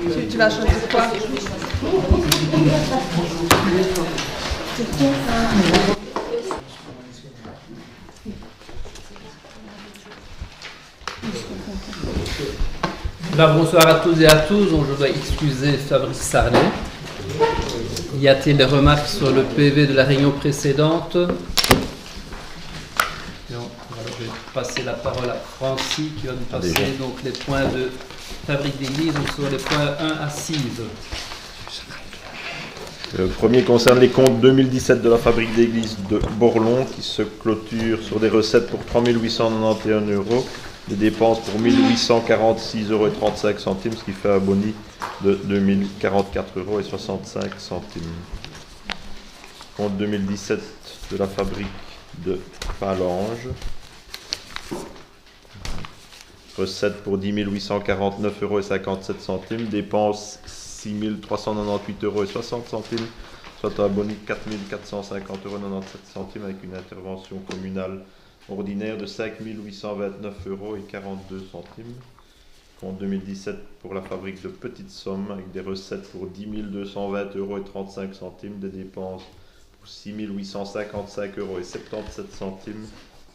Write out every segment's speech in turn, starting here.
Tu vas choisir quoi? Alors, bonsoir à tous et à tous. Donc, je dois excuser Fabrice Sarlet. Y a-t-il des remarques sur le PV de la réunion précédente? Non. Alors, je vais passer la parole à Francis qui va nous passer donc, les points de fabrique d'église, donc sur les points 1 à 6. Le premier concerne les comptes 2017 de la fabrique d'église de Borlon qui se clôture sur des recettes pour 3 891 €, des dépenses pour 1 846,35 €, ce qui fait un boni de 2 044,65 €. Compte 2017 de la fabrique de Palange. Recettes pour 10 849,57 €, dépenses 6 398,60 €, soit un boni de 4 450,97 € avec une intervention communale ordinaire de 5 829,42 €. Compte 2017 pour la fabrique de Petite Somme avec des recettes pour 10 220,35 €, des dépenses pour 6 855,77 €,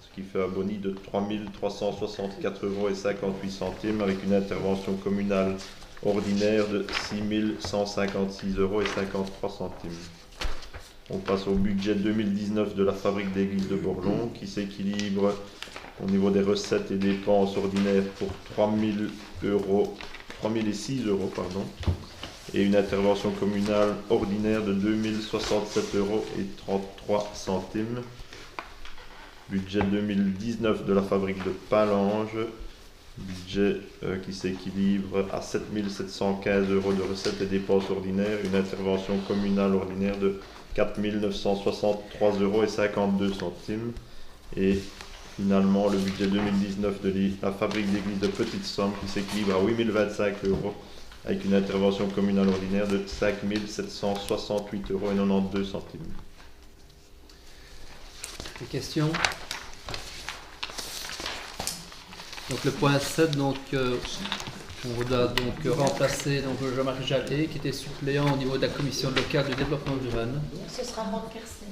ce qui fait un boni de 3 364,58 € avec une intervention communale ordinaire de 6 156,53 €. On passe au budget 2019 de la fabrique d'église de Borlon qui s'équilibre au niveau des recettes et dépenses ordinaires pour 3 006 €, et une intervention communale ordinaire de 2 067,33 €. Budget 2019 de la fabrique de Palange, budget qui s'équilibre à 7 715 € de recettes et dépenses ordinaires, une intervention communale ordinaire de 4 963,52 €. Et finalement, le budget 2019 de la fabrique d'église de Petite Somme qui s'équilibre à 8 025 € avec une intervention communale ordinaire de 5 768,92 €. Des questions? Donc le point 7, donc, on doit donc remplacer donc, Jean-Marc Jallet qui était suppléant au niveau de la commission locale de développement rural. Ce sera Rod Kersten.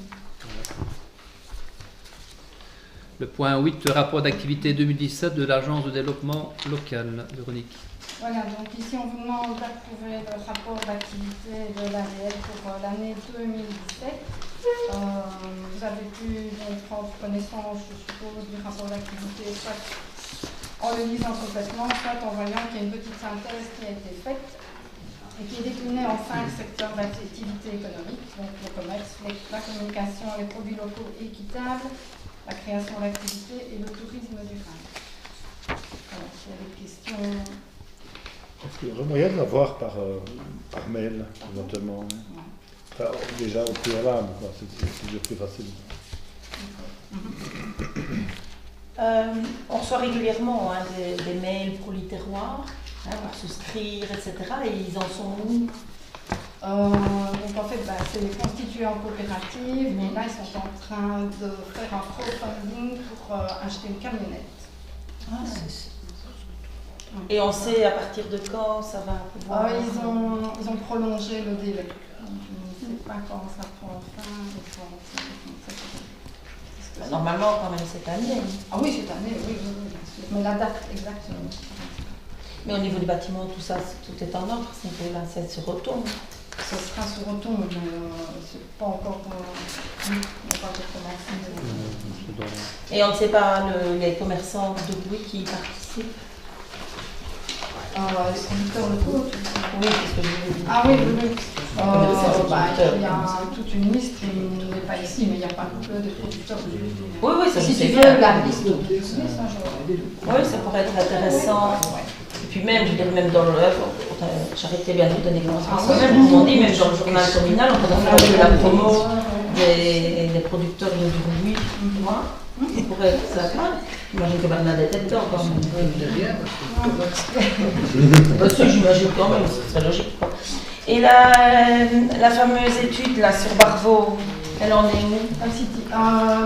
Le point 8, le rapport d'activité 2017 de l'agence de développement local. Véronique. Voilà, donc ici on vous demande d'approuver le rapport d'activité de l'ADL pour l'année 2017. Vous avez pu donc prendre connaissance, je suppose, du rapport d'activité, soit en le lisant complètement, soit en voyant qu'il y a une petite synthèse qui a été faite et qui est déclinée en 5 secteurs d'activité économique, donc le commerce, la communication, les produits locaux équitables, la création d'activités et le tourisme durable. Alors, s'il y a des questions... Est-ce qu'il y aurait moyen de l'avoir par mail, éventuellement? Enfin, déjà au préalable, c'est toujours plus facile. On reçoit régulièrement des mails pour les terroirs, pour souscrire, etc. Et ils en sont où? Donc en fait, c'est constitué en coopérative, mais là ils sont en train de faire un crowdfunding pour acheter une camionnette. Et on sait à partir de quand ça va pouvoir... Ils ont prolongé le délai. Donc, je ne sais pas quand ça prend fin. Normalement, quand même cette année. Ah oui, cette année, oui, bien sûr. Mais la date exacte. Mais au niveau du bâtiment, tout ça, tout est en ordre. Là, ça se retourne. Ça sera sur retourne, mais c'est pas encore commencé. Et on ne sait pas les commerçants de bruit qui y participent. Les producteurs locaux, oui, c'est ce que je voulais dire. Ah oui. Il y a toute une liste qui n'est pas ici, mais il y a pas que des producteurs. Oui, ça si je tu sais veux bien. la liste. Oui, ça pourrait être intéressant. Et puis même, je dirais même dans l'œuvre, j'arrêtais bien de donner des commentaires. Même, ils m'ont dit, même dans le journal communal, on peut faire de la promo des producteurs de bruit, tu vois. Ça pourrait être sympa. J'imagine que Bernadette est dedans quand même. Si, j'imagine quand même, c'est logique. Et la fameuse étude là sur Barvaux, elle en est où?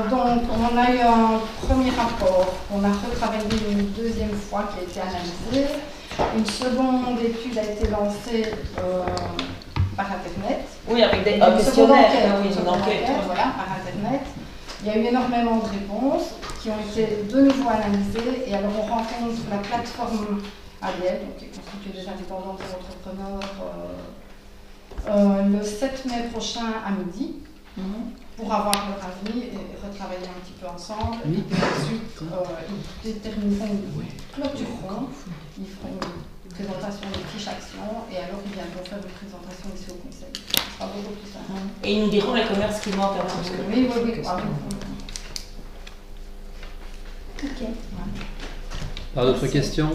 Donc, on a eu un premier rapport qu'on a retravaillé une deuxième fois qui a été analysé. Une seconde étude a été lancée par Internet. Oui, avec des Une seconde questionnaires. enquête, Oui, une une seconde enquête. enquête, voilà, par Internet. Il y a eu énormément de réponses qui ont été de nouveau analysées. Et alors, on rencontre la plateforme ADL, donc qui est constituée des indépendants et entrepreneurs, le 7 mai prochain à midi, pour avoir leur avis et retravailler un petit peu ensemble. Et puis ensuite, ils détermineront, ils clôtureront, ils feront une présentation des fiches actions et alors ils viendront faire une présentation ici au conseil. Ce sera beaucoup plus simple. Et ils nous diront les commerces qui manquent un petit peu. Oui, oui, oui. Ah, oui. Ok. Par d'autres questions?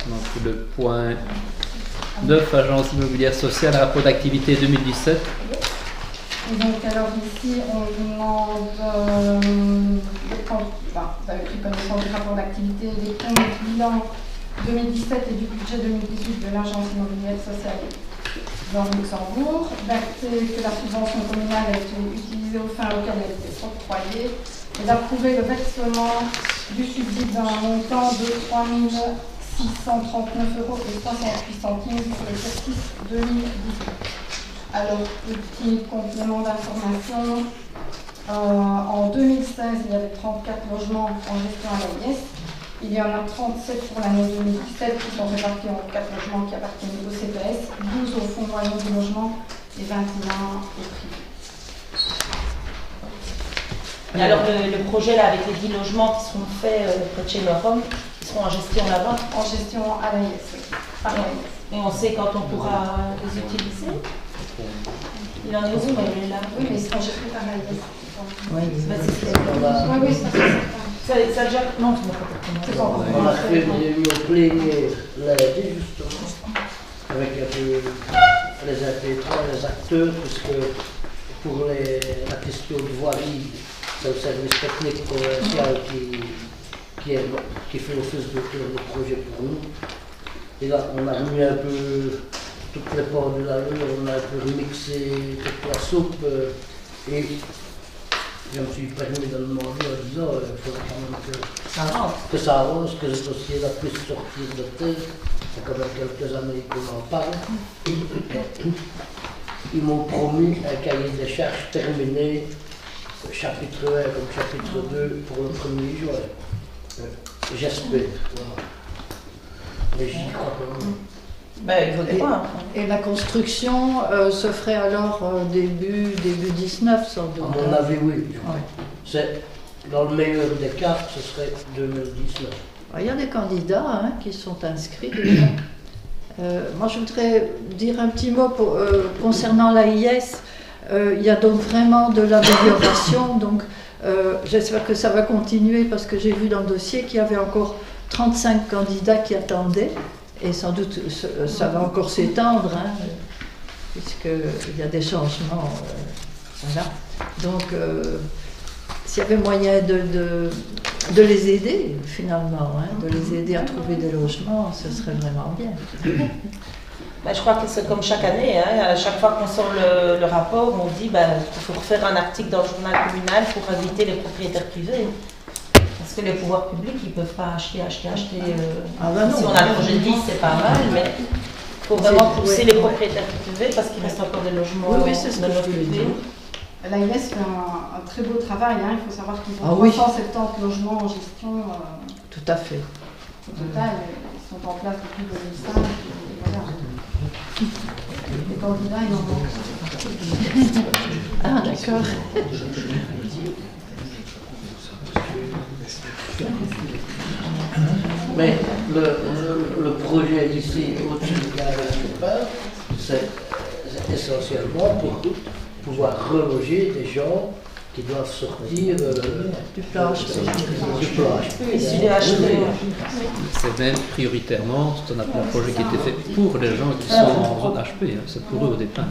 Donc le point 9, agence immobilière sociale, rapport d'activité 2017. Et donc alors ici on demande, vous avez pris connaissance du rapport d'activité, des comptes du bilan 2017 et du budget 2018 de l'agence immobilière sociale dans le Luxembourg, d'acter que la subvention communale a été utilisée aux fins auxquelles elle a été octroyée et d'approuver le versement du subside d'un montant de 3 639,68 € pour l'exercice 2018. Alors, petit complément d'information, en 2016, il y avait 34 logements en gestion à l'AIS. Il y en a 37 pour l'année 2017 qui sont répartis en 4 logements qui appartiennent au CPS, 12 au fonds moyen du logement et 21 au privé. Et alors le projet là avec les 10 logements qui seront faits près de chez Rome, qui seront en gestion là-bas. En gestion à l'AIS, oui. Par l'AIS. Et on sait quand on pourra les utiliser. Il en est où, mais il est là. Oui, mais ils seront gestés par l'AIS. Oui, c'est ce qu'il y Oui, oui, ça c'est certain. Ça déjà. Non, je ne sais pas comment. C'est pas encore. On a fait une réunion plénière lundi, justement, avec un peu les intervenants, les acteurs, puisque pour la question de voirie, c'est le service technique provincial qui fait office d'auteur de projet pour nous. Et là, on a remis un peu toutes les portes de la rue, on a un peu remixé toute la soupe. Et je me suis permis de demander en disant il faudrait quand même que ça avance, que ce dossier-là puisse sortir de terre. Il y a quand même quelques années qu'on en parle. Ils m'ont promis un cahier des charges terminé, chapitre 1 comme chapitre 2 pour le 1er juin. J'espère. Voilà. Mais j'y crois pas. Ben, il faut des points. Et la construction se ferait alors début 19 sans doute. À mon avis, oui. Ouais. C'est, dans le meilleur des cas, ce serait 2019. Il y a des candidats qui sont inscrits déjà. Moi, je voudrais dire un petit mot concernant l'AIS. Il y a donc vraiment de l'amélioration. Donc, j'espère que ça va continuer parce que j'ai vu dans le dossier qu'il y avait encore 35 candidats qui attendaient. Et sans doute, ça va encore s'étendre, puisqu'il y a des changements. Voilà. Donc, s'il y avait moyen de les aider, finalement, de les aider à trouver des logements, ce serait vraiment bien. Ben, je crois que c'est comme chaque année. À chaque fois qu'on sort le rapport, on dit qu'il faut refaire un article dans le journal communal pour inviter les propriétaires privés. Parce que les pouvoirs publics, ils ne peuvent pas acheter. Ah ben non. Si on a le projet de 10, c'est pas mal, mais il faut vraiment pousser les propriétaires privés parce qu'il reste encore des logements Oui, c'est ce que je voulais dire. L'AIS fait un très beau travail. Il faut savoir qu'ils ont 370 logements en gestion. Tout à fait. Au total, ils sont en place depuis 2005. Et voilà. Les candidats, ils en manquent. Ah, d'accord. Mais le projet ici, au-dessus de la part, c'est essentiellement pour pouvoir reloger des gens qui doivent sortir Du plan HP. Issus des HP. C'est même prioritairement, c'est un projet qui a été fait pour les gens qui sont en zone HP, c'est pour eux au départ.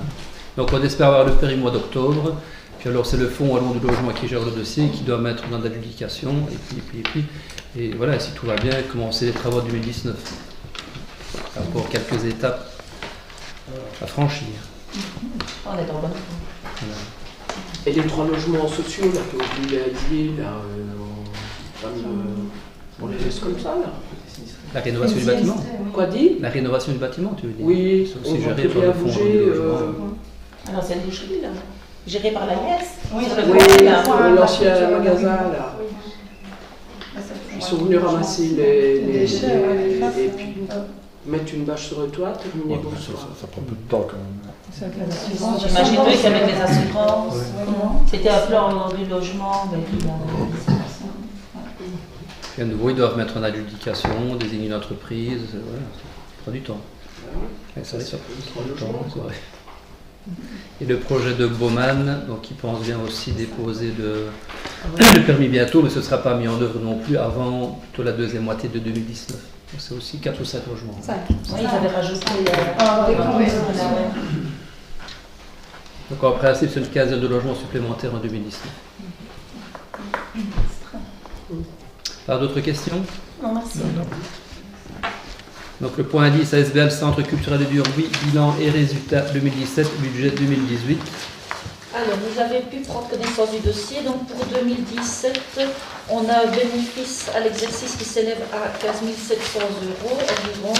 Donc on espère avoir le périmètre mois d'octobre, puis alors c'est le fonds wallon du logement qui gère le dossier, qui doit mettre dans la publication, et puis, et voilà, si tout va bien, commencer les travaux 2019. Il y a encore quelques étapes à franchir. On est en bonne Voilà. Et les 3 logements sociaux là, que vous voulez allier, là, on les laisse comme ça, là. La rénovation du bâtiment. Quoi dit? La rénovation du bâtiment, tu veux dire? Oui, C'est on aussi va géré par bien le fonds bouger. du logement. Alors c'est une boucherie là, gérée par la l'AIS. Oui, Sur le Oui, coin, là. l'ancien magasin là. Ils sont venus ramasser les déchets, ouais. et puis mettre une bâche sur le toit, terminer Ouais, bonsoir. ça prend peu de temps quand même. J'imagine oui, qu'avec les assurances, Comment c'était un plan du logement, mais puis, Puis à nouveau, ils doivent mettre en adjudication, désigner une entreprise, voilà, ça prend du temps. Ouais, ça prend du temps, c'est vrai. Et le projet de Baumann, donc ils pensent bien aussi déposer le permis bientôt, mais ce ne sera pas mis en œuvre non plus avant plutôt la deuxième moitié de 2019. Donc c'est aussi 4 ou 5 logements. oui, ils avaient rajouté. Donc en principe, c'est une quinzaine de logements supplémentaires en 2019. Par d'autres questions? Non, merci. Donc le point 10, ASBL, Centre culturel de Durbuy, bilan et résultats 2017, budget 2018. Alors, vous avez pu prendre connaissance du dossier. Donc, pour 2017, on a un bénéfice à l'exercice qui s'élève à 15 700 € environ.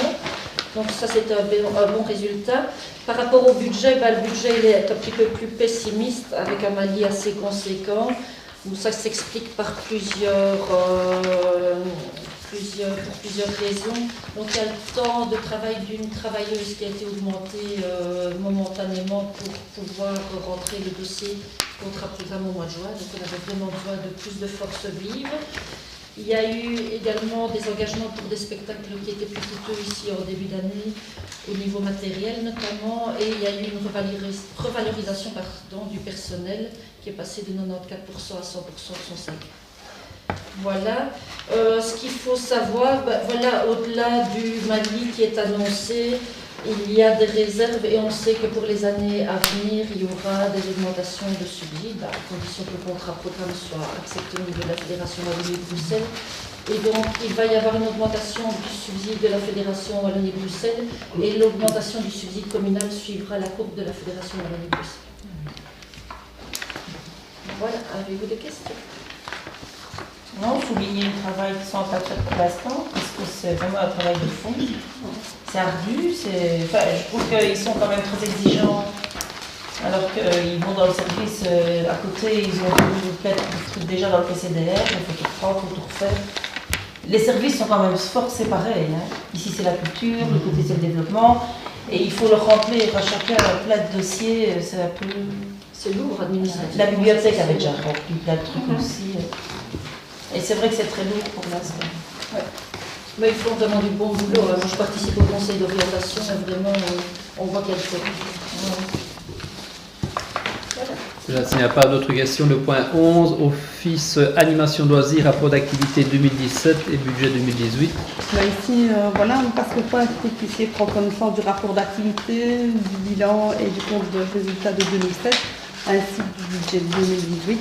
Donc, ça, c'est un bon résultat. Par rapport au budget, le budget il est un petit peu plus pessimiste, avec un mali assez conséquent. Donc, ça s'explique par plusieurs raisons. Donc, il y a le temps de travail d'une travailleuse qui a été augmenté momentanément pour pouvoir rentrer le dossier contre programme au mois de juin. Donc, on avait vraiment besoin de plus de force vive. Il y a eu également des engagements pour des spectacles qui étaient plus coûteux ici en début d'année, au niveau matériel notamment, et il y a eu une revalorisation du personnel qui est passé de 94% à 100% de son salaire. Voilà. Ce qu'il faut savoir, au-delà du Mali qui est annoncé, il y a des réserves et on sait que pour les années à venir, il y aura des augmentations de subsides, à condition que le contrat programme soit accepté au niveau de la Fédération Wallonie-Bruxelles. Et donc, il va y avoir une augmentation du subside de la Fédération Wallonie-Bruxelles et l'augmentation du subside communal suivra la courbe de la Fédération Wallonie-Bruxelles. Voilà, avez-vous des questions? Non, souligner le travail qu'ils sont en train de faire pour l'instant, parce que c'est vraiment un travail de fond. C'est ardu, je trouve qu'ils sont quand même très exigeants, alors qu'ils vont dans le service à côté, ils ont peut-être des trucs déjà dans le PCDR, il faut tout reprendre, il faut tout refaire. Les services sont quand même fort séparés. Hein. Ici c'est la culture, le côté c'est le développement, et il faut leur remplir à chacun plein de dossiers, c'est un peu... C'est lourd administrativement. La bibliothèque avait déjà rempli plein de trucs aussi. Et c'est vrai que c'est très lourd pour l'instant. Ouais. Mais ils font vraiment du bon boulot. Moi, je participe au conseil d'orientation et vraiment, on voit qu'il y a du travail. Voilà. S'il n'y a pas d'autres questions, le point 11, Office Animation Loisirs, rapport d'activité 2017 et budget 2018. Ici, voilà, on passe le point que vous puissiez prendre connaissance du rapport d'activité, du bilan et du compte de résultats de 2007, ainsi que du budget de 2018.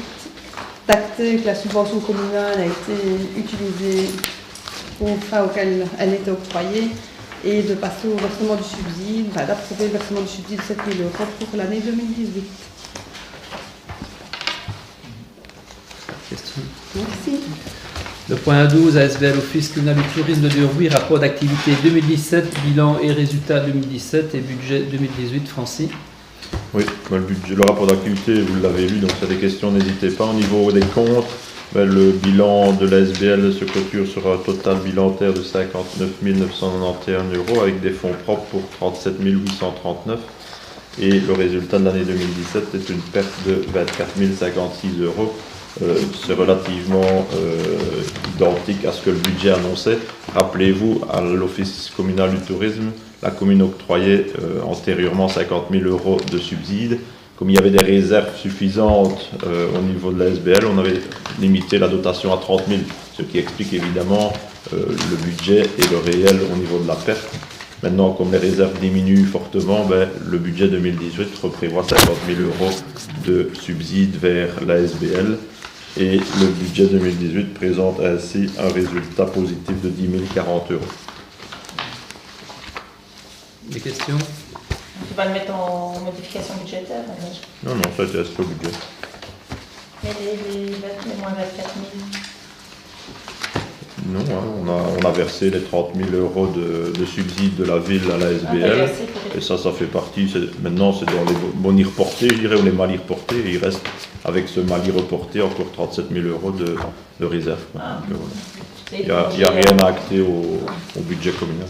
D'acter que la subvention communale a été utilisée aux fins auxquelles elle était octroyée et de passer au versement du subside, d'approuver le versement du subside de 7 000 € pour l'année 2018. Question. Merci. Le point 12, ASBL Office Communal du Tourisme de Durbuy, rapport d'activité 2017, bilan et résultats 2017 et budget 2018, Francis. Oui, le rapport d'activité, vous l'avez lu, donc si vous avez des questions, n'hésitez pas. Au niveau des comptes, le bilan de l'ASBL se clôture sur un total bilantaire de 59 991 € avec des fonds propres pour 37 839 €. Et le résultat de l'année 2017 est une perte de 24 056 €. C'est relativement identique à ce que le budget annonçait. Rappelez-vous, à l'Office communal du tourisme, la commune octroyait antérieurement 50 000 € de subsides. Comme il y avait des réserves suffisantes au niveau de la SBL, on avait limité la dotation à 30 000, ce qui explique évidemment le budget et le réel au niveau de la perte. Maintenant, comme les réserves diminuent fortement, le budget 2018 reprévoit 50 000 € de subsides vers la SBL. Et le budget 2018 présente ainsi un résultat positif de 10 040 €. Des questions? On ne peut pas le mettre en modification budgétaire. Non, ça reste au budget. Mais les moins 24 000. Non, hein, on a versé les 30 000 € de subsides de la ville à la SBL. Et ça fait partie. Maintenant, c'est dans les boni reportés, je dirais, ou les malis reportés. Et il reste, avec ce mali reporté, encore 37 000 € de réserve. Ah. Donc, il n'y a rien à acter au budget communal.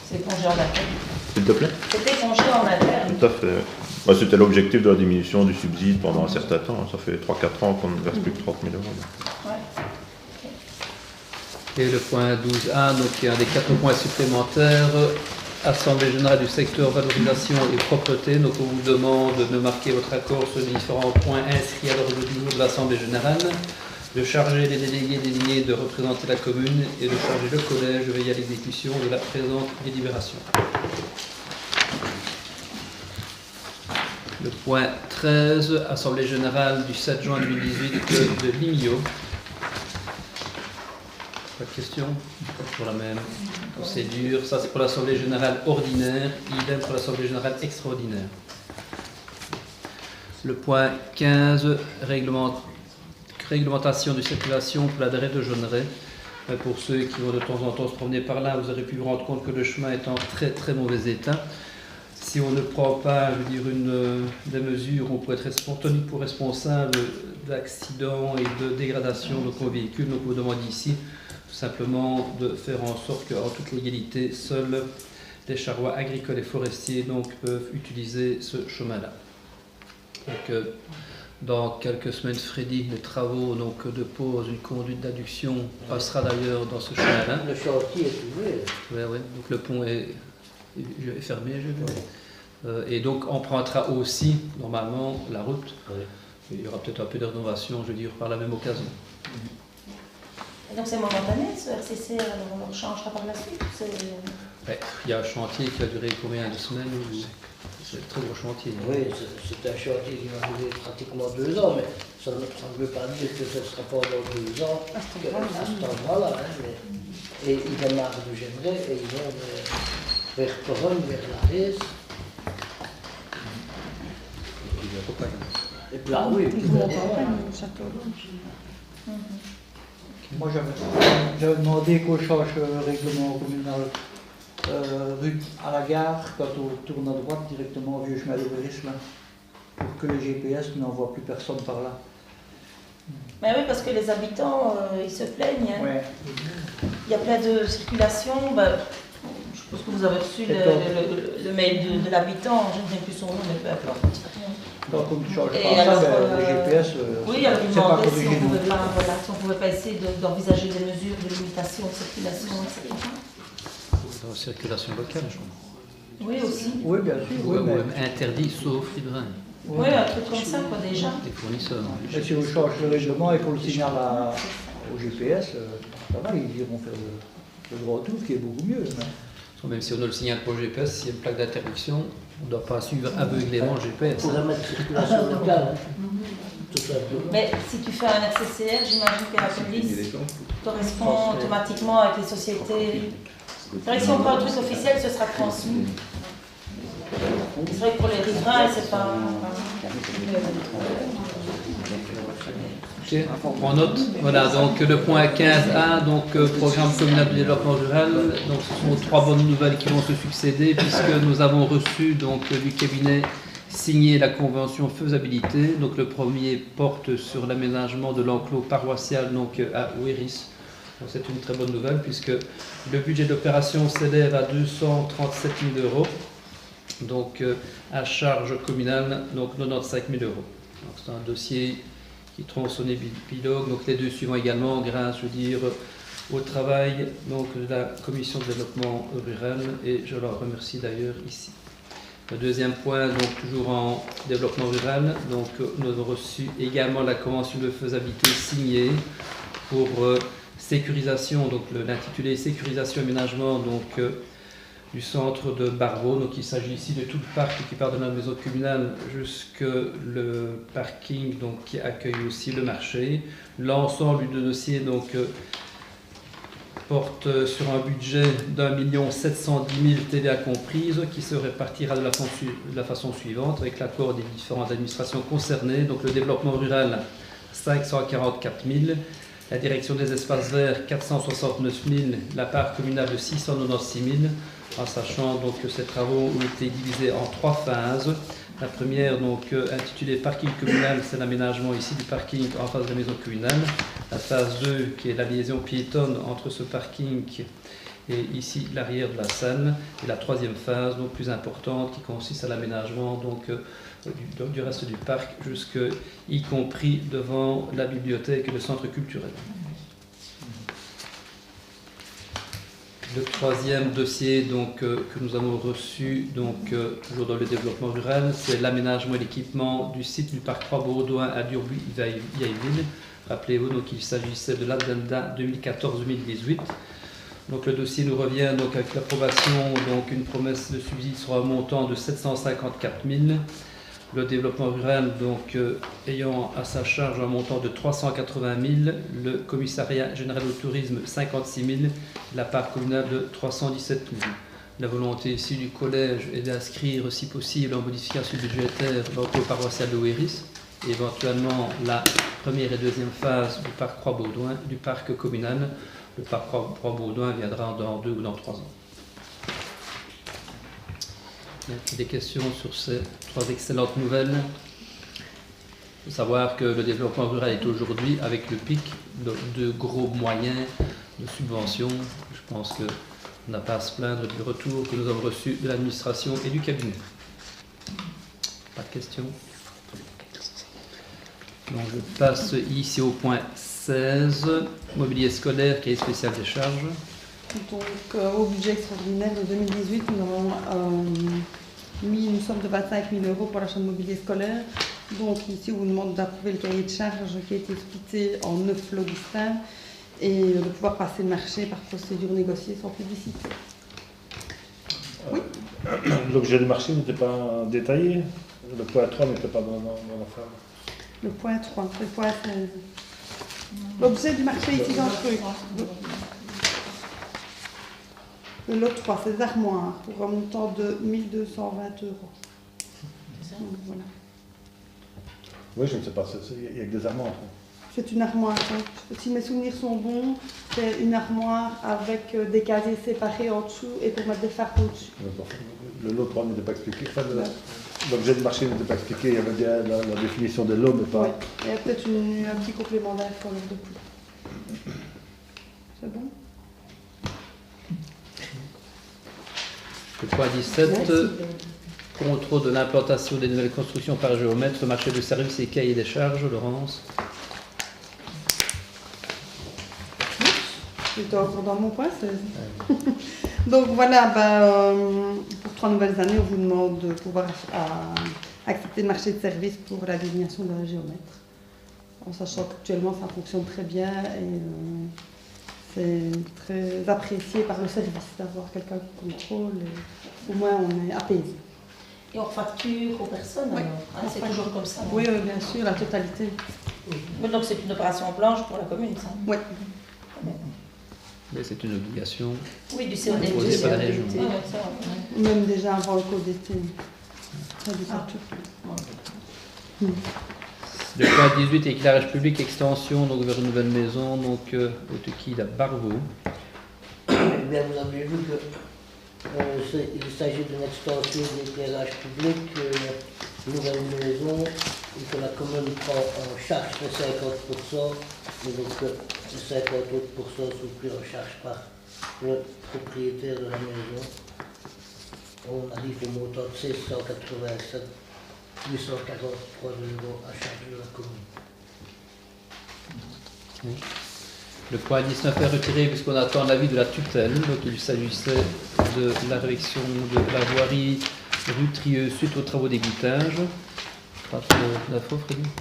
C'est congé en interne. S'il te plaît? C'était congé en interne. Tout à fait. Bah, c'était l'objectif de la diminution du subside pendant un certain temps. Ça fait 3-4 ans qu'on ne verse plus que 30 000 €. Ouais. Et le point 12A, donc il y a un des 4 points supplémentaires, Assemblée générale du secteur valorisation et propreté. Donc on vous demande de marquer votre accord sur les différents points inscrits à l'ordre du jour de l'Assemblée générale, de charger les délégués désignés de représenter la commune et de charger le collège de veiller à l'exécution de la présente délibération. Le point 13, Assemblée générale du 7 juin 2018 de l'IMIO. Pas de questions? Pour la même procédure. Ça, c'est pour l'Assemblée générale ordinaire, idem pour l'Assemblée générale extraordinaire. Le point 15, réglementation de circulation pour la Drève de Jonneret. Pour ceux qui vont de temps en temps se promener par là, vous aurez pu vous rendre compte que le chemin est en très très mauvais état. Si on ne prend pas, je veux dire, des mesures, on pourrait être tenu pour responsable d'accidents et de dégradation de nos véhicules. Donc, on vous demande ici tout simplement de faire en sorte qu'en toute légalité, seuls les charrois agricoles et forestiers donc, peuvent utiliser ce chemin-là. Donc, dans quelques semaines, Freddy, les travaux donc, de pose, une conduite d'adduction passera d'ailleurs dans ce chemin-là. Le chantier est ouvert. Oui, oui. Donc le pont est fermé, je veux dire. Et donc empruntera aussi, normalement, la route. Oui. Il y aura peut-être un peu de rénovation, je veux dire, par la même occasion. Et donc c'est momentané ce RCC, alors on le changera par la suite? Ouais, il y a un chantier qui a duré combien de semaines? C'est un très gros chantier. Oui, c'est un chantier qui va durer pratiquement 2 ans, mais ça ne veut pas dire que ce sera pendant 2 ans à cet endroit-là. Hein, et ils démarrent de Gévray et ils vont vers Corogne, vers la Rèze. Et puis là, oui, et puis là, Moi, j'avais demandé qu'on change le règlement communal rue à la gare quand on tourne à droite directement au vieux chemin de Véris, là, pour que le GPS n'envoie plus personne par là. Mais oui, parce que les habitants, ils se plaignent. Hein. Ouais. Il y a plein de circulations. Ben, je pense que vous avez reçu le mail de l'habitant, je ne sais plus son nom, mais peu importe. Donc on ne change pas Et ça, alors, le GPS, oui, alors il c'est pas demandait si corrigé. on ne pouvait pas essayer d'envisager des mesures de limitation de circulation, etc. Dans la circulation locale, je crois. Oui, aussi. Oui, bien sûr. Ou même interdit sauf riverains. Oui, un truc comme ça, quoi, déjà. Les fournisseurs. Mais si on change le règlement et qu'on le signale au GPS, ça va, ils iront faire le droit tour, qui est beaucoup mieux. Même si on ne le signale pas au GPS, s'il y a une plaque d'interdiction, on ne doit pas suivre aveuglément le GPS. On pourrait mettre circulation locale, tout simplement. Mais si tu fais un RCCR, j'imagine que la police correspond automatiquement avec les sociétés. C'est vrai que si on prend un truc officiel, ce sera transmis. C'est vrai que pour les riverains, c'est pas. Ok, on note. Voilà, donc le point 15A, donc programme communal de développement rural. Donc ce sont 3 bonnes nouvelles qui vont se succéder puisque nous avons reçu donc du cabinet signé la convention faisabilité. Donc le premier porte sur l'aménagement de l'enclos paroissial donc à Ouéris. C'est une très bonne nouvelle puisque le budget d'opération s'élève à 237 000 €. Donc à charge communale, donc 95 000 €. C'est un dossier qui tronçonne épilogue. Donc les deux suivants également, grâce, je veux dire, au travail donc, de la commission de développement rural, et je leur remercie d'ailleurs ici. Le deuxième point, donc toujours en développement rural, donc nous avons reçu également la convention de faisabilité signée pour sécurisation, donc l'intitulé sécurisation et aménagement donc du centre de Barbeau. Donc il s'agit ici de tout le parc qui part de la maison communale jusque le parking donc, qui accueille aussi le marché. L'ensemble du dossier donc, porte sur un budget d'1 710 000 TVA comprise qui se répartira de la façon suivante avec l'accord des différentes administrations concernées. Donc le développement rural 544 000, La direction des espaces verts, 469 000, la part communale de 696 000, en sachant donc que ces travaux ont été divisés en 3 phases. La première, donc, intitulée parking communal, c'est l'aménagement ici du parking en face de la maison communale. La phase 2, qui est la liaison piétonne entre ce parking et ici l'arrière de la salle. Et la troisième phase, donc plus importante, qui consiste à l'aménagement du reste du parc, y compris devant la bibliothèque et le centre culturel. Le troisième dossier donc, que nous avons reçu, toujours dans le développement rural, c'est l'aménagement et l'équipement du site du parc Croix-Baudouin à Durbuy-Vieilleville. Rappelez-vous, donc, il s'agissait de l'addenda 2014-2018. Donc, le dossier nous revient donc, avec l'approbation, donc une promesse de subside sur un montant de 754 000. Le développement rural donc, ayant à sa charge un montant de 380 000, le commissariat général au tourisme 56 000, la part communale de 317 000. La volonté ici du collège est d'inscrire, si possible, en modification budgétaire l'encours paroissial de Ouéris, et éventuellement la première et deuxième phase du parc Croix-Baudouin, du parc communal. Le parc Croix-Baudouin viendra dans 2 ou dans 3 ans. Il y a des questions sur ces 3 excellentes nouvelles. Il faut savoir que le développement rural est aujourd'hui, avec le PIC, de gros moyens de subvention. Je pense qu'on n'a pas à se plaindre du retour que nous avons reçu de l'administration et du cabinet. Pas de questions? Donc je passe ici au point 16, mobilier scolaire, cahier spécial des charges. Donc, au budget extraordinaire de 2018, nous avons mis une somme de 25 000 € pour l'achat de mobilier scolaire. Donc, ici, on vous demande d'approuver le cahier de charges qui a été splitté en 9 lots distincts et de pouvoir passer le marché par procédure négociée sans publicité. Oui. L'objet du marché n'était pas détaillé. Le point 3 n'était pas dans la femme. Le point 3, le point 16. L'objet du marché ici dans le truc. Le lot 3, c'est des armoires pour un montant de 1 220 €. Donc, voilà. Oui, je ne sais pas, il y a que des armoires. C'est une armoire. Donc, si mes souvenirs sont bons, c'est une armoire avec des casiers séparés en dessous et pour mettre des fards au-dessus. Le lot 3 n'était pas expliqué. Enfin, l'objet du marché n'était pas expliqué. Il y avait bien la définition de lot, mais pas. Oui, il y a peut-être un petit complément d'info de plus. C'est bon? Le point 17, contrôle de l'implantation des nouvelles constructions par géomètre, marché de services et cahier des charges, Laurence. J'étais encore dans mon point 16. Donc voilà, pour 3 nouvelles années, on vous demande de pouvoir accepter le marché de services pour la désignation d'un géomètre. En sachant qu'actuellement ça fonctionne très bien et c'est très apprécié par le service d'avoir quelqu'un qui contrôle. Et au moins on est apaisé. Et on facture aux personnes Oui. alors, c'est toujours comme ça. Oui, bien sûr, la totalité. Mais donc c'est une opération blanche pour la commune, ça? Oui. Mais c'est une obligation Oui, du CODT. imposée par la région. Même déjà avant le code d'été. Ça dépend tout. Le point 18, éclairage public, extension donc vers une nouvelle maison, donc au Tuki, à Barbeau. Bien, vous avez vu qu'il s'agit d'une extension de l'éclairage public, une nouvelle maison, et que la commune prend en charge de 50%, mais donc les 50% sont pris en charge par le propriétaire de la maison. On arrive au montant de 687 843 € à charge de la commune. Le point 19 est retiré puisqu'on attend l'avis de la tutelle. Donc il s'agissait de la réfection de la voirie rue Trieux suite aux travaux d'égouttage. Pas trop d'infos, Frédéric?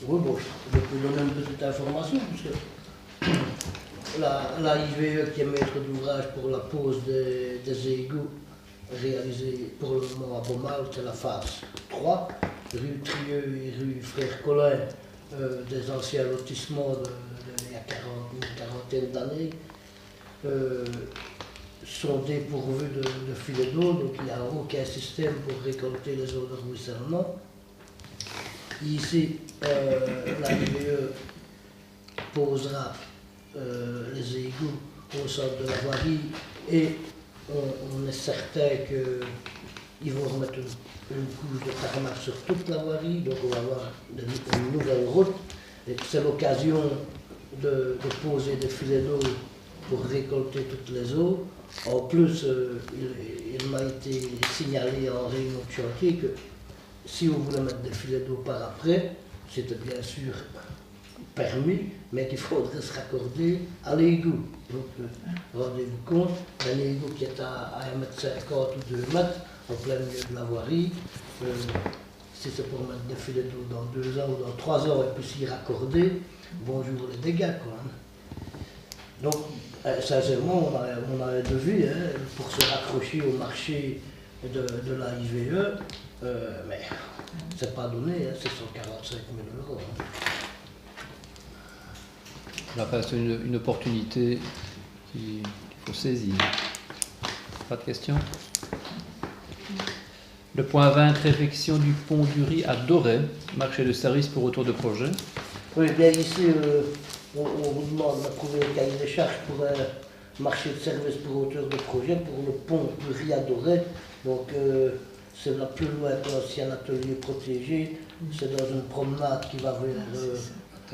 Oui, bon, je peux donner une petite information, puisque la IVE qui est maître d'ouvrage pour la pose des égouts réalisée pour le moment à Beaumalt, c'est la phase 3, rue Trieux et rue Frère Colin, des anciens lotissements il y a une quarantaine d'années, sont dépourvus de filets d'eau, donc il n'y a aucun système pour récolter les eaux de ruissellement. Ici, la IVE posera les égouts au centre de la voirie et on est certain qu'ils vont remettre une couche de tarmac sur toute la voirie, donc on va avoir une nouvelle route. Et c'est l'occasion de poser des filets d'eau pour récolter toutes les eaux. En plus, il m'a été signalé en réunion de chantier que si on voulait mettre des filets d'eau par après, c'était bien sûr permis, mais qu'il faudrait se raccorder à l'égout. Donc, rendez-vous compte, un égout qui est à 1,50 m ou 2 m en plein milieu de la voirie, si c'est pour mettre des filets d'eau dans 2 ans ou dans 3 ans et puis s'y raccorder, bonjour les dégâts, quoi. Donc, sincèrement, on a un devis pour se raccrocher au marché de la IVE, mais c'est pas donné, c'est 145 000 €. Là, c'est une opportunité qu'il faut saisir. Pas de questions? Le point 20, réfection du pont du Riz à Doré, marché de service pour retour de projet. Oui, bien ici, on vous demande d'approuver le cahier des charges pour un marché de service pour retour de projet pour le pont du Riz à Doré. Donc, c'est là plus loin que l'ancien atelier protégé. C'est dans une promenade qui va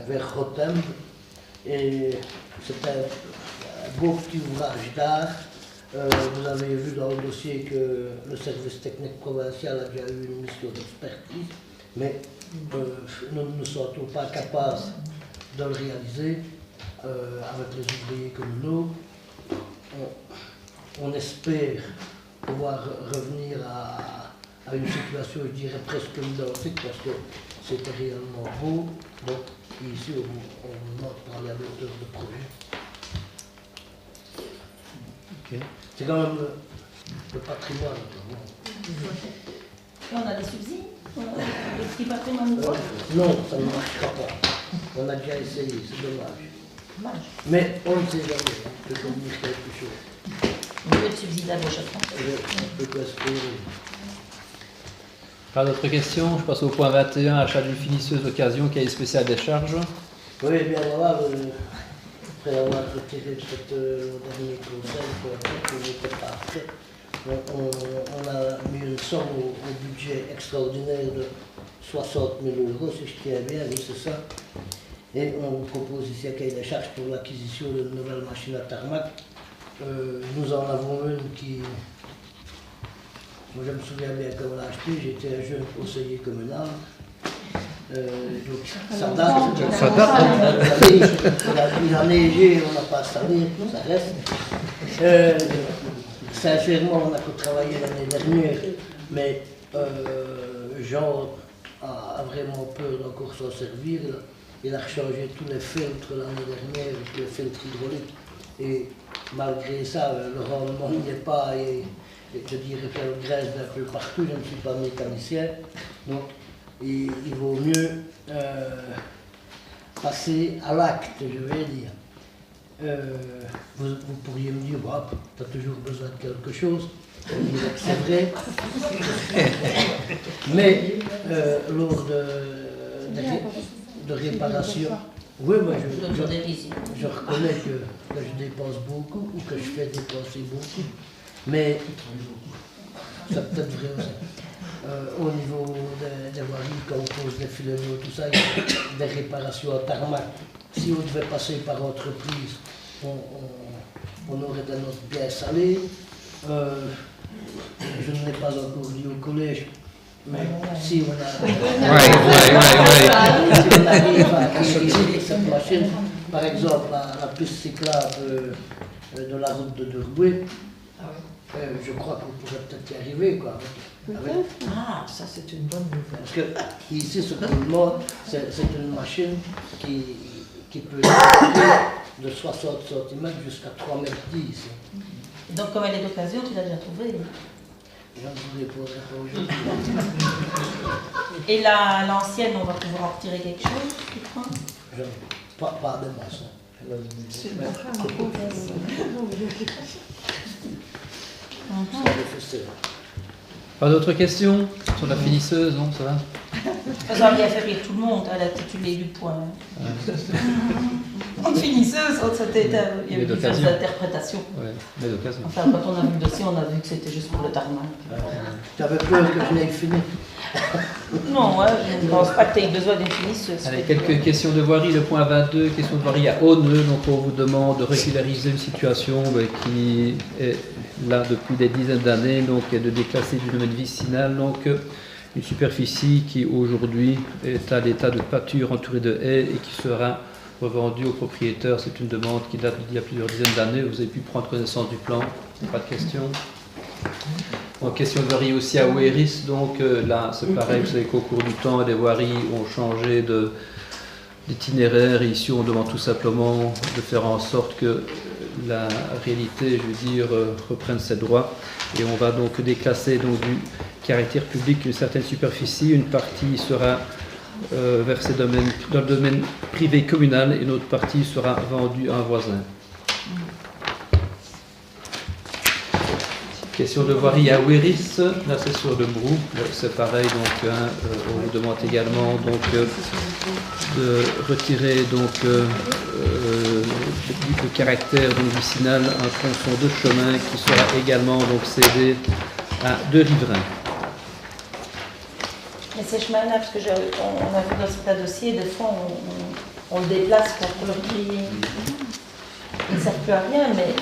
vers Rotem. Et c'est un beau petit ouvrage d'art. Vous avez vu dans le dossier que le service technique provincial a déjà eu une mission d'expertise, mais nous ne nous sentons pas capables de le réaliser avec les ouvriers communaux. On espère pouvoir revenir à une situation, je dirais, presque identique, parce que c'était réellement beau. Donc ici, on vous demande de parler à l'auteur de projet. Okay. C'est quand même le patrimoine. Et on a des subsides? Le petit patrimoine? Non, ça ne marchera pas. On a déjà essayé, c'est dommage. Mais on ne sait jamais, peut devenir quelque chose. On peut être subsidiable à chaque fois. On peut espérer. Pas d'autres questions? Je passe au point 21, achat d'une finisseuse d'occasion, cahier spécial des charges. Oui, bien voilà, après avoir retiré peut-être le dernier conseil, qu'on n'était pas après, on a mis une somme au budget extraordinaire de 60 000 €, si je tiens bien, oui c'est ça. Et on propose ici un cahier des charges pour l'acquisition d'une nouvelle machine à tarmac. Nous en avons une qui... Moi, je me souviens bien quand on l'a acheté, j'étais un jeune conseiller communal. Donc ça date. Il a neigé, on n'a pas installé, ça reste. Sincèrement, on n'a que travaillé l'année dernière, mais Jean a vraiment peur d'encore s'en servir. Il a rechangé tous les filtres l'année dernière, les filtres hydrauliques. Et malgré ça, le rendement n'y est pas. Et je dirais qu'elle graisse d'un peu partout, je ne suis pas mécanicien. Donc il vaut mieux passer à l'acte, je vais dire. Vous pourriez me dire, bah, tu as toujours besoin de quelque chose. C'est vrai. Mais lors de réparation, oui, moi je reconnais que je dépense beaucoup ou que je fais dépenser beaucoup. Mais c'est peut-être vrai aussi. Au niveau des voiries, quand on pose des filets d'eau, tout ça, il y a des réparations à tarmac. Si on devait passer par entreprise, on aurait des notes bien salées. Je ne l'ai pas encore dit au collège, mais si on arrive à acquérir cette machine, par exemple la piste cyclable de la route de Derboué, je crois qu'on pourrait peut-être y arriver, quoi. Ah, ça c'est une bonne nouvelle. Parce que ici, ce coulement, c'est une machine qui peut aller de 60 cm jusqu'à 3,10 m. Donc comme elle est d'occasion, tu l'as déjà trouvée? Je ne vous répondrai pas aujourd'hui. Et l'ancienne, on va pouvoir en retirer quelque chose, tu crois? Pas de masse. Pas d'autres questions sur la finisseuse, non, ça va? Ça va bien faire rire tout le monde, à la titulée du point. Une finisseuse, c'était, il y avait diverses interprétations. Ouais, mais d'occasion. Enfin, quand on a vu le dossier, on a vu que c'était juste pour le tarmac. Tu avais peur que je n'aille fini. Non, ouais, je ne pense pas que tu aies besoin d'une finisseuse. Allez, quelques questions de voirie. Le point 22, question de voirie à Haut-Neu. Donc, on vous demande de régulariser une situation qui est là depuis des dizaines d'années, donc et de déclasser du domaine vicinal. Donc, une superficie qui aujourd'hui est à l'état de pâture entourée de haies et qui sera revendue au propriétaire. C'est une demande qui date d'il y a plusieurs dizaines d'années. Vous avez pu prendre connaissance du plan. Pas de questions. En question de voirie aussi à Ouéris, donc là c'est pareil, vous savez qu'au cours du temps les voiries ont changé d'itinéraire et ici on demande tout simplement de faire en sorte que la réalité, je veux dire, reprenne ses droits et on va donc déclasser donc du caractère public une certaine superficie, une partie sera versée dans le domaine privé communal et une autre partie sera vendue à un voisin. Question de voirie à Ouéris, là c'est sur le Brou, c'est pareil, donc on vous demande également donc, de retirer donc, le caractère donc, vicinal un tronçon de chemin qui sera également donc, cédé à 2 riverains. Mais ces chemins-là, parce que on a vu dans certains dossiers, des fois on le déplace pour le prix, ils ne servent plus à rien, mais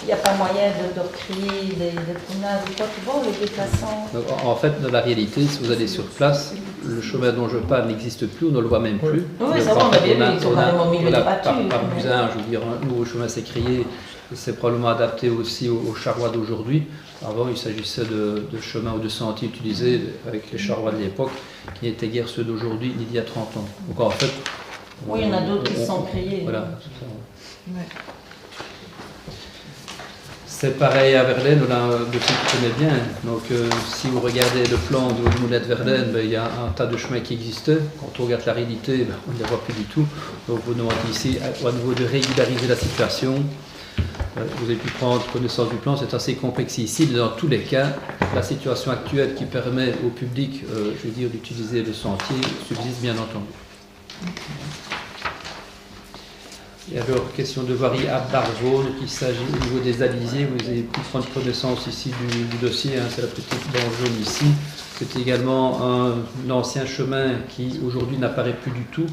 il n'y a pas moyen de recréer des promenades ou quoi, tu vois, les déplaçants. En fait, dans la réalité, si vous allez sur place, le chemin dont je parle n'existe plus, on ne le voit même plus. Oui, ça va, on a bien vu, ils ont carrément mis le pâture. Par usage, je veux dire, un nouveau chemin s'est créé, c'est probablement adapté aussi aux charrois d'aujourd'hui. Avant, il s'agissait de chemins ou de sentiers utilisés avec les charrois de l'époque, qui n'étaient guère ceux d'aujourd'hui ni d'il y a 30 ans. Donc en fait... Oui, il y en a d'autres qui se sont créés. Voilà, c'est ça. Ouais. C'est pareil à Verlaine, on a un dossier qui connaît bien. Donc, si vous regardez le plan de Moulin de Verlaine, il y a un tas de chemins qui existaient. Quand on regarde la réalité, on ne les voit plus du tout. Donc, vous demandez ici à nouveau de régulariser la situation. Vous avez pu prendre connaissance du plan, c'est assez complexe ici, mais dans tous les cas, la situation actuelle qui permet au public, je veux dire, d'utiliser le sentier subsiste bien entendu. Et alors, question de voirie à Barvaux, donc il s'agit au niveau des alisiers, vous avez pu prendre connaissance ici du dossier, hein, c'est la petite banque jaune ici. C'est également un ancien chemin qui aujourd'hui n'apparaît plus du tout,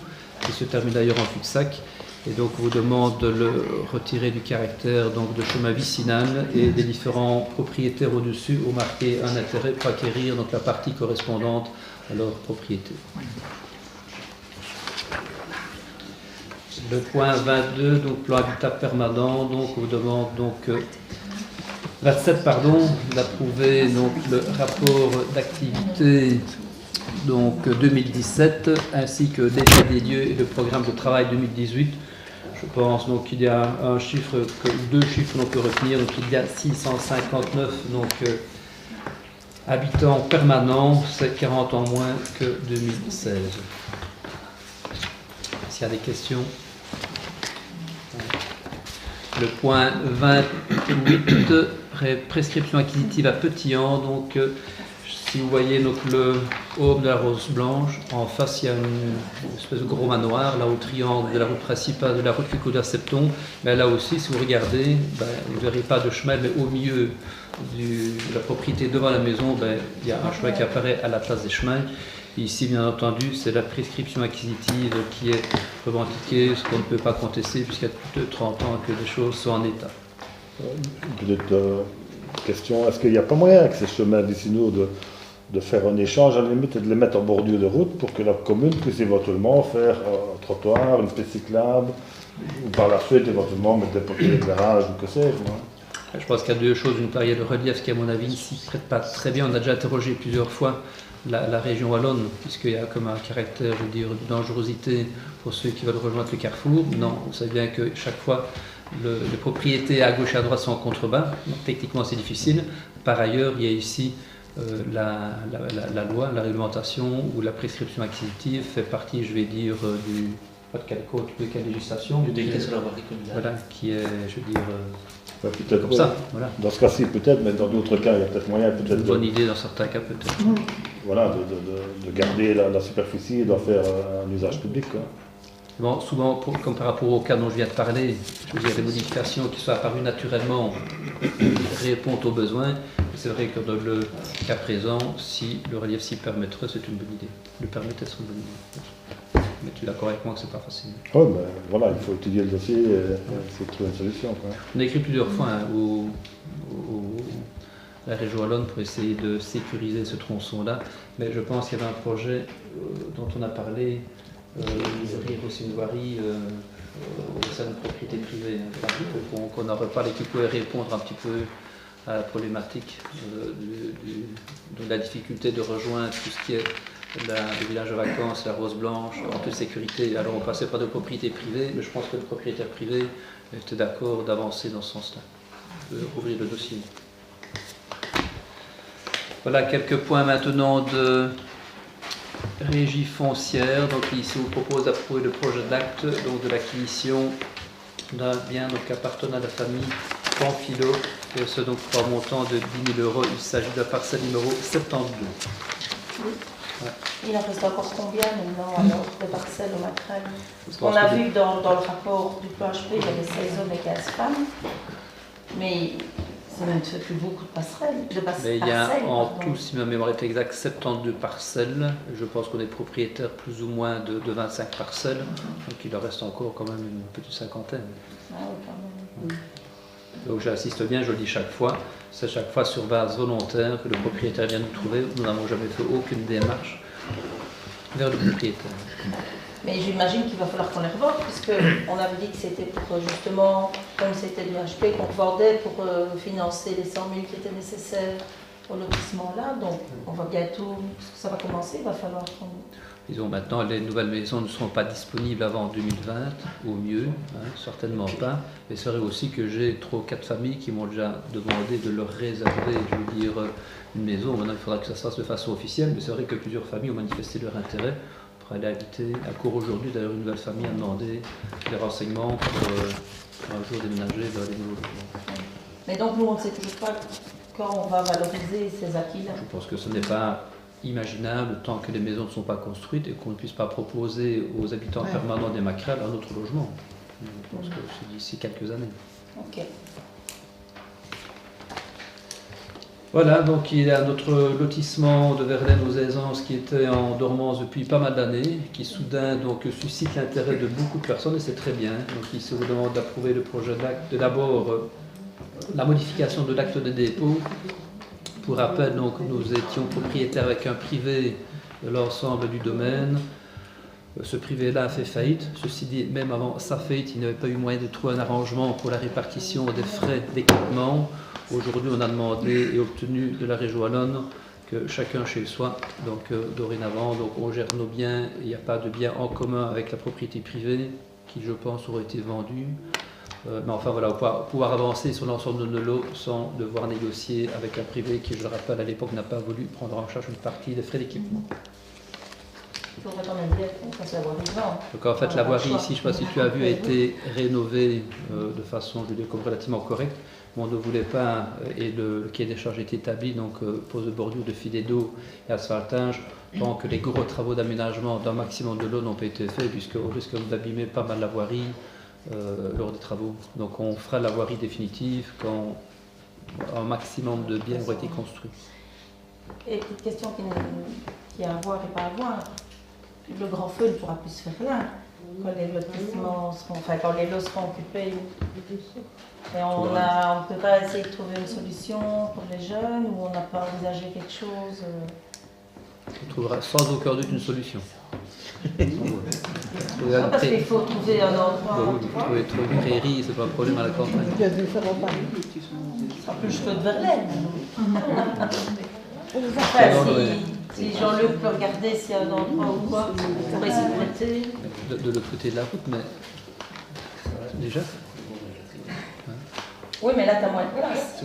qui se termine d'ailleurs en cul-de-sac. Et donc on vous demande de le retirer du caractère donc, de chemin vicinal et des différents propriétaires au-dessus ont marqué un intérêt pour acquérir donc, la partie correspondante à leur propriété. Le point 22, donc plan habitat permanent, donc on vous demande donc 27 pardon, d'approuver donc le rapport d'activité donc 2017 ainsi que l'état des lieux et le programme de travail 2018. Je pense donc qu'il y a un chiffre, deux chiffres qu'on peut retenir, donc il y a 659 donc habitants permanents, c'est 40 en moins que 2016. S'il y a des questions. Le point 28, prescription acquisitive à Petit-An. Donc, si vous voyez donc, le home de la Rose Blanche, en face il y a une espèce de gros manoir, là au triangle de la route principale, de la route Cucoda Septon. Mais là aussi, si vous regardez, vous ne verrez pas de chemin, mais au milieu de la propriété devant la maison, il y a un chemin qui apparaît à la place des chemins. Ici, bien entendu, c'est la prescription acquisitive qui est revendiquée, ce qu'on ne peut pas contester puisqu'il y a plus de 30 ans que les choses sont en état. Peut-être question, est-ce qu'il n'y a pas moyen avec ces chemins vicinaux de faire un échange à la limite et de les mettre en bordure de route pour que la commune puisse éventuellement faire un trottoir, une piste cyclable, ou par la suite éventuellement mettre des poteaux d'éclairage ou que sais-je. Je pense qu'il y a deux choses. Une part, il y a le relief qui, à mon avis, ici ne prête pas très bien. On a déjà interrogé plusieurs fois la région wallonne, puisqu'il y a comme un caractère, je veux dire, de dangerosité pour ceux qui veulent rejoindre le carrefour. Non, vous savez bien que chaque fois, les propriétés à gauche et à droite sont en contrebas. Donc, techniquement, c'est difficile. Par ailleurs, il y a ici la loi, la réglementation ou la prescription acquisitive fait partie, je vais dire, du pas de quel code, de quelle législation. Du décret sur la voirie communale. Voilà, qui est, je veux dire, peut-être comme ça. Voilà. Dans ce cas-ci, peut-être, mais dans d'autres cas, il y a peut-être moyen. Une bonne idée dans certains cas, peut-être. Voilà, de garder la superficie et d'en faire un usage public. Quoi. Bon, souvent, comme par rapport au cas dont je viens de parler, je veux dire, les modifications qui sont apparues naturellement répondent aux besoins. C'est vrai que dans le cas présent, si le relief s'y permettrait, c'est une bonne idée. Le permettre, c'est une bonne idée. Mais tu es d'accord avec moi que c'est pas facile. Oui, mais voilà, il faut étudier le dossier et essayer de trouver une solution. Quoi. On a écrit plusieurs fois à la région wallonne pour essayer de sécuriser ce tronçon-là, mais je pense qu'il y avait un projet dont on a parlé, ouvrir aussi une voirie au sein de propriété privée, qu'on n'aurait pas qui pourrait répondre un petit peu à la problématique de la difficulté de rejoindre tout ce qui est le village de vacances, la Rose Blanche, en toute sécurité. Alors on passait par de propriété privée, mais je pense que le propriétaire privé était d'accord d'avancer dans ce sens-là, d'ouvrir le dossier. Voilà quelques points maintenant de régie foncière. Donc ici on vous propose d'approuver le projet d'acte de l'acquisition d'un bien appartenant à la famille Pamphilo, et ce donc pour un montant de 10 000 €. Il s'agit de la parcelle numéro 72. Ouais. Il en reste encore combien maintenant alors de parcelles au Macrel? Parce qu'on a vu que dans le rapport du plan HP, il y avait 16 hommes et 15 femmes, mais ça ne fait plus beaucoup de passerelles. Mais il y a en tout, si ma mémoire est exacte, 72 parcelles. Je pense qu'on est propriétaire plus ou moins de 25 parcelles, donc il en reste encore quand même une petite cinquantaine. Ah oui, quand même. Donc j'insiste bien, je le dis chaque fois, c'est chaque fois sur base volontaire que le propriétaire vient nous trouver. Nous n'avons jamais fait aucune démarche vers le propriétaire. Mais j'imagine qu'il va falloir qu'on les revoie, puisqu'on avait dit que c'était pour justement, comme c'était du HP, qu'on revendait pour financer les 100 000 qui étaient nécessaires au lotissement là. Donc on va bientôt, ça va commencer, il va falloir qu'on... Disons maintenant, les nouvelles maisons ne seront pas disponibles avant 2020, au mieux, certainement pas. Et c'est vrai aussi que j'ai 3 ou 4 familles qui m'ont déjà demandé de leur réserver, je veux dire, une maison. Maintenant, il faudra que ça se fasse de façon officielle, mais c'est vrai que plusieurs familles ont manifesté leur intérêt pour aller habiter à court aujourd'hui. D'ailleurs, une nouvelle famille a demandé des renseignements pour un jour déménager vers les nouveaux logements. Mais donc, nous, on ne sait toujours pas quand on va valoriser ces acquis-là. Je pense que ce n'est pas imaginable tant que les maisons ne sont pas construites et qu'on ne puisse pas proposer aux habitants permanents des Macrel un autre logement. Je pense que c'est d'ici quelques années. Ok. Voilà, donc il y a notre lotissement de Verlaine aux Aisances qui était en dormance depuis pas mal d'années, qui soudain donc suscite l'intérêt de beaucoup de personnes et c'est très bien. Donc il se vous demande d'approuver le projet d'acte, d'abord la modification de l'acte de dépôt. Pour rappel, donc, nous étions propriétaires avec un privé de l'ensemble du domaine. Ce privé-là a fait faillite. Ceci dit, même avant sa faillite, il n'avait pas eu moyen de trouver un arrangement pour la répartition des frais d'équipement. Aujourd'hui, on a demandé et obtenu de la région wallonne que chacun chez soi, donc dorénavant, donc on gère nos biens. Il n'y a pas de biens en commun avec la propriété privée qui, je pense, aurait été vendue. Mais enfin voilà, pouvoir avancer sur l'ensemble de nos lots sans devoir négocier avec un privé qui, je le rappelle, à l'époque n'a pas voulu prendre en charge une partie des frais d'équipement. Il faudrait quand même dire qu'on fasse la voirie devant. Donc en fait, la voirie ici, je ne sais pas si tu as vu, a été rénovée de façon, je veux dire, comme relativement correcte. Mais on ne voulait pas, et le cahier des charges est établi, donc pose de bordure, de filets d'eau et asphaltage, tant que les gros travaux d'aménagement d'un maximum de l'eau n'ont pas été faits, puisqu'on risque d'abîmer pas mal la voirie. Lors des travaux. Donc on fera la voirie définitive quand un maximum de biens aura été construits. Et petite question qui a à voir et pas à voir, le grand feu ne pourra plus se faire là, quand les lotissements seront, enfin quand les lots seront occupés. Et on ne peut pas essayer de trouver une solution pour les jeunes ou on n'a pas envisagé quelque chose On trouvera sans aucun doute une solution. Parce qu'il faut trouver un endroit. Oui, trouver une prairie, c'est pas un problème à la campagne. Il y a différents paris. C'est un peu le cheveu de Verlaine. Enfin, si Jean-Luc peut regarder s'il y a un endroit ou quoi, pour essayer de prêter. De l'autre côté de la route, mais déjà. Oui, mais là, tu as moins de place.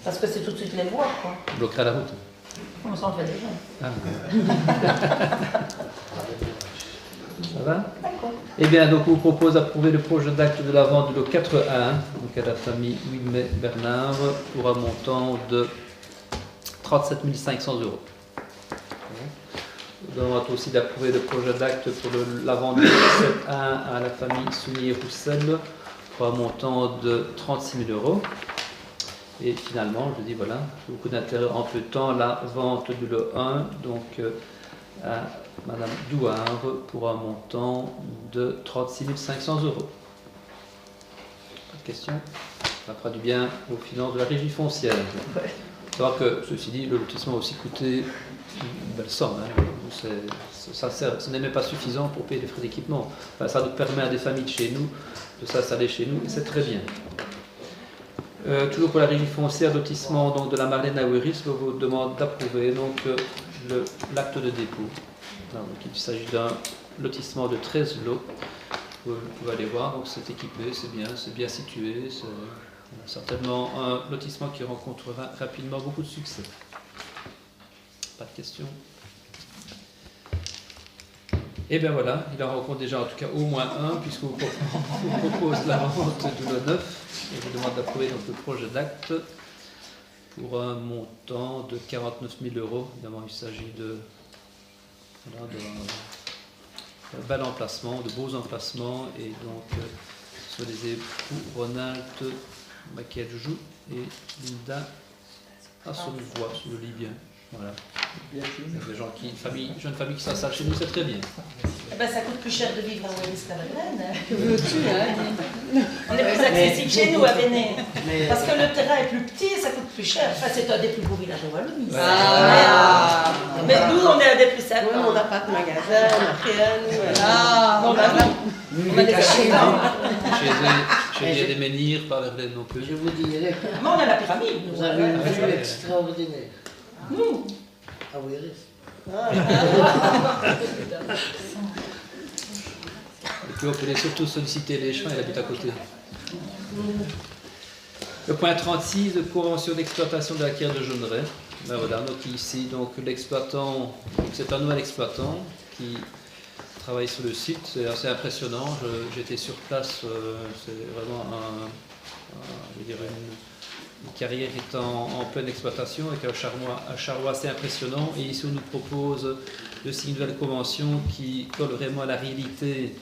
Parce que c'est tout de suite les voies, quoi. On bloquera la route. On s'en fait déjà. Ah. Ça va? Eh bien, donc, on vous propose d'approuver le projet d'acte de la vente de l'eau 4A, donc à la famille Ouimet Bernard, pour un montant de 37 500 €. demande aussi d'approuver le projet d'acte pour la vente de 7.1 à la famille Sounier-Roussel pour un montant de 36 000 €. Et finalement, je dis voilà, beaucoup d'intérêt entre le temps, la vente du lot 1, donc à Madame Douard pour un montant de 36 500 €. Pas de questions? Ça fera du bien aux finances de la régie foncière. Alors que, ceci dit, le lotissement a aussi coûté une belle somme. Hein. Ce n'est même pas suffisant pour payer les frais d'équipement. Enfin, ça nous permet à des familles de chez nous de s'installer chez nous, et c'est très bien. Toujours pour la régie foncière, lotissement donc, de la Marlène à Ouiris, je vous demande d'approuver l'acte de dépôt. Alors, donc, il s'agit d'un lotissement de 13 lots. Vous pouvez aller voir, donc c'est équipé, c'est bien situé. C'est certainement un lotissement qui rencontrera rapidement beaucoup de succès. Pas de questions? Et bien voilà, il en rencontre déjà en tout cas au moins un, puisqu'on vous propose la vente du lot 9. Et je vous demande d'approuver donc le projet d'acte pour un montant de 49 000 €. Évidemment, il s'agit d'un bel emplacement, de beaux emplacements, et donc sur les époux Ronald Makiadjoujou et Linda Assonvois, si je le lis bien. Voilà. Des gens jeunes familles qui s'installent chez nous, c'est très bien. Eh ben, ça coûte plus cher de vivre à Ouiris qu'à Madeleine. Que veux-tu, hein? On est plus accessible chez nous à Béné. Parce que le terrain est plus petit et ça coûte plus cher. Enfin, c'est un des plus beaux villages de Wallonie. Mais nous, on est un des plus simples. On n'a pas de magasin, on n'a rien. On a des achats. Chez des menhirs, pas Verlaine non plus. Je vous dirais que Mais on a la pyramide. vous avez une vue extraordinaire. Nous. À Ouiris. Et puis on peut surtout solliciter les champs, il habite à côté. Le point 36, de convention d'exploitation de la carrière de Jeuneret. Ben voilà, donc ici, donc l'exploitant, c'est un nouvel exploitant qui travaille sur le site, c'est assez impressionnant. J'étais sur place, c'est vraiment une carrière qui est en pleine exploitation avec un charroi assez impressionnant. Et ici, on nous propose de signer une nouvelle convention qui colle vraiment à la réalité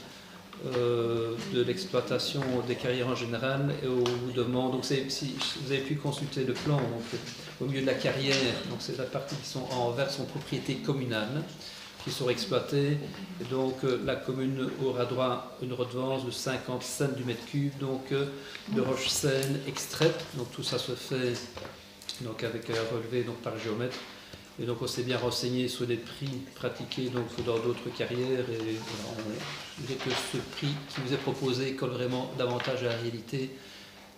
de l'exploitation des carrières en général. Et on vous demande, donc si vous avez pu consulter le plan, donc, au milieu de la carrière, donc c'est la partie qui sont en vert, sont propriétés communales qui sont exploitées. Et donc la commune aura droit à une redevance de 50 cents du mètre cube, donc de roches saines extraites. Donc tout ça se fait donc avec un relevé donc, par géomètre. Et donc on s'est bien renseigné sur les prix pratiqués donc, dans d'autres carrières. Et voilà, je dirais que ce prix qui vous est proposé colle vraiment davantage à la réalité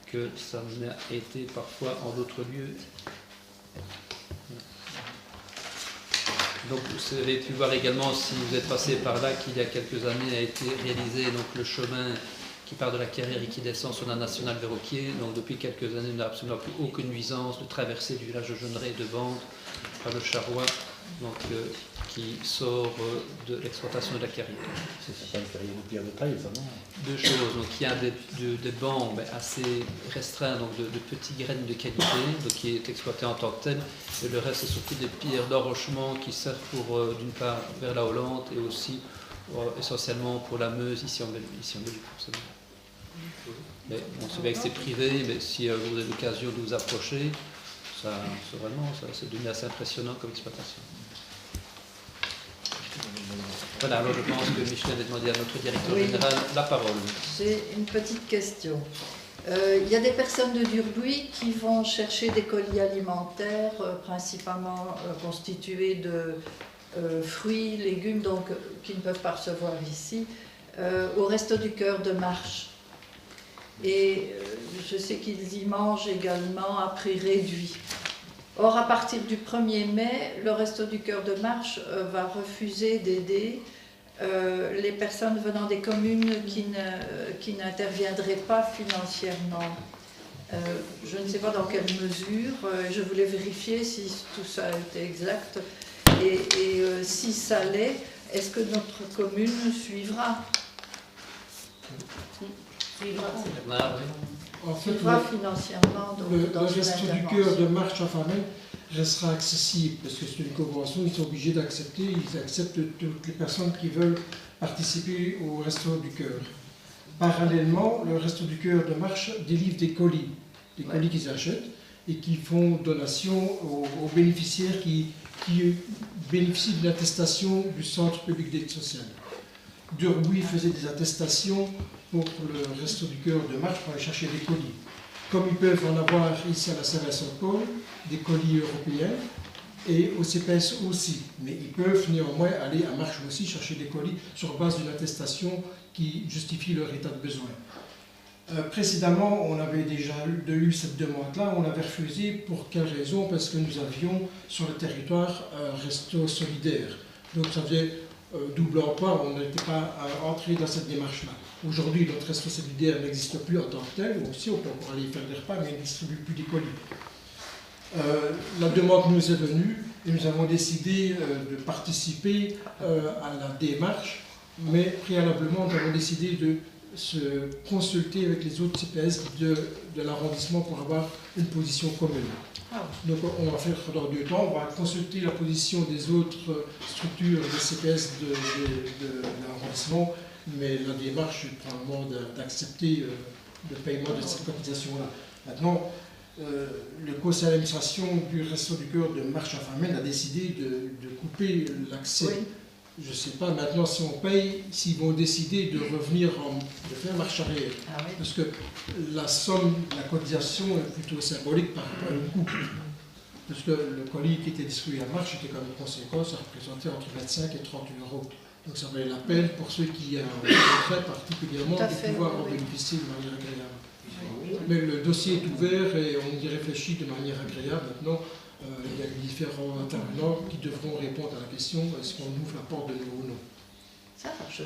que ça n'a été parfois en d'autres lieux. Donc vous avez pu voir également, si vous êtes passé par là, qu'il y a quelques années a été réalisé donc, le chemin qui part de la carrière et qui descend sur la nationale vers Vauquier. Donc depuis quelques années, il n'y a absolument plus aucune nuisance de traverser du village de Jeuneret et de Bande par le charroi donc, qui sort de l'exploitation de la carrière. C'est pas une carrière de pierre de taille, ça, non? Deux choses. Donc il y a des bancs assez restreints, donc de petites graines de qualité, donc, qui est exploité en tant que tel. Et le reste, c'est surtout des pierres d'enrochement qui servent pour, d'une part, vers la Hollande et aussi essentiellement pour la Meuse, ici en Belgique, forcément. Mais on sait bien que c'est privé, mais si vous avez l'occasion de vous approcher, c'est devenu assez impressionnant comme exploitation. Voilà, alors je pense que Michel avait demandé à notre directeur général la parole. J'ai une petite question. Il y a des personnes de Durbuy qui vont chercher des colis alimentaires, principalement constitués de fruits, légumes, donc qui ne peuvent pas recevoir ici, au Resto du Cœur de Marche. Et je sais qu'ils y mangent également à prix réduit. Or, à partir du 1er mai, le Resto du Cœur de Marche va refuser d'aider les personnes venant des communes qui n'interviendraient pas financièrement. Je ne sais pas dans quelle mesure, je voulais vérifier si tout ça était exact. Et si ça l'est, est-ce que notre commune suivra? En fait, financièrement. le Resto du Cœur de Marche affamé restera accessible, parce que c'est une convention, ils sont obligés d'accepter, ils acceptent toutes les personnes qui veulent participer au Resto du Cœur. Parallèlement, le Resto du Cœur de Marche délivre des colis qu'ils achètent et qui font donation aux bénéficiaires qui bénéficient d'une attestation du Centre public d'aide sociale. Durbuy faisait des attestations pour le Resto du Cœur de Marche pour aller chercher des colis. Comme ils peuvent en avoir ici à la Saint-Vincent-de-Paul, des colis européens, et au CPS aussi. Mais ils peuvent néanmoins aller à Marche aussi chercher des colis sur base d'une attestation qui justifie leur état de besoin. Précédemment, on avait déjà eu cette demande-là, on l'avait refusée. Pour quelle raison? Parce que nous avions sur le territoire un resto solidaire. Donc ça faisait double emploi, on n'était pas entré dans cette démarche-là. Aujourd'hui, notre resto solidaire n'existe plus en tant que tel, aussi on peut encore aller faire des repas, mais il ne distribue plus des colis. La demande nous est venue et nous avons décidé de participer à la démarche, mais préalablement nous avons décidé de se consulter avec les autres CPS de l'arrondissement pour avoir une position commune. Donc on va faire dans 2 temps, on va consulter la position des autres structures des CPS de l'arrondissement, mais la démarche est probablement d'accepter le paiement de cette cotisation-là. Maintenant, le conseil d'administration du Resto du Cœur de Marche à Famenne a décidé de couper l'accès. Oui. Je ne sais pas maintenant si on paye, s'ils vont décider de revenir, de faire marche arrière. Ah oui. Parce que la somme, la cotisation est plutôt symbolique par rapport au coût. Parce que le colis qui était distribué à Marche était quand même conséquent, ça représentait entre 25 et 30 euros. Donc ça valait la peine pour ceux qui ont fait particulièrement de pouvoir en bénéficier de manière agréable. Oui. Mais le dossier est ouvert et on y réfléchit de manière agréable maintenant. Il y a différents intervenants qui devront répondre à la question est-ce qu'on ouvre la porte de nouveau ou non. Ça va, je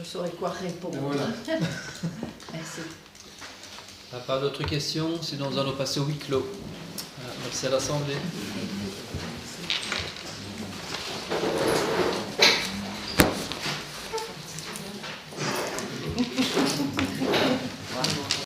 saurais quoi répondre. Ben voilà. Merci. Pas d'autres questions, sinon nous allons passer au huis clos. Merci à l'Assemblée.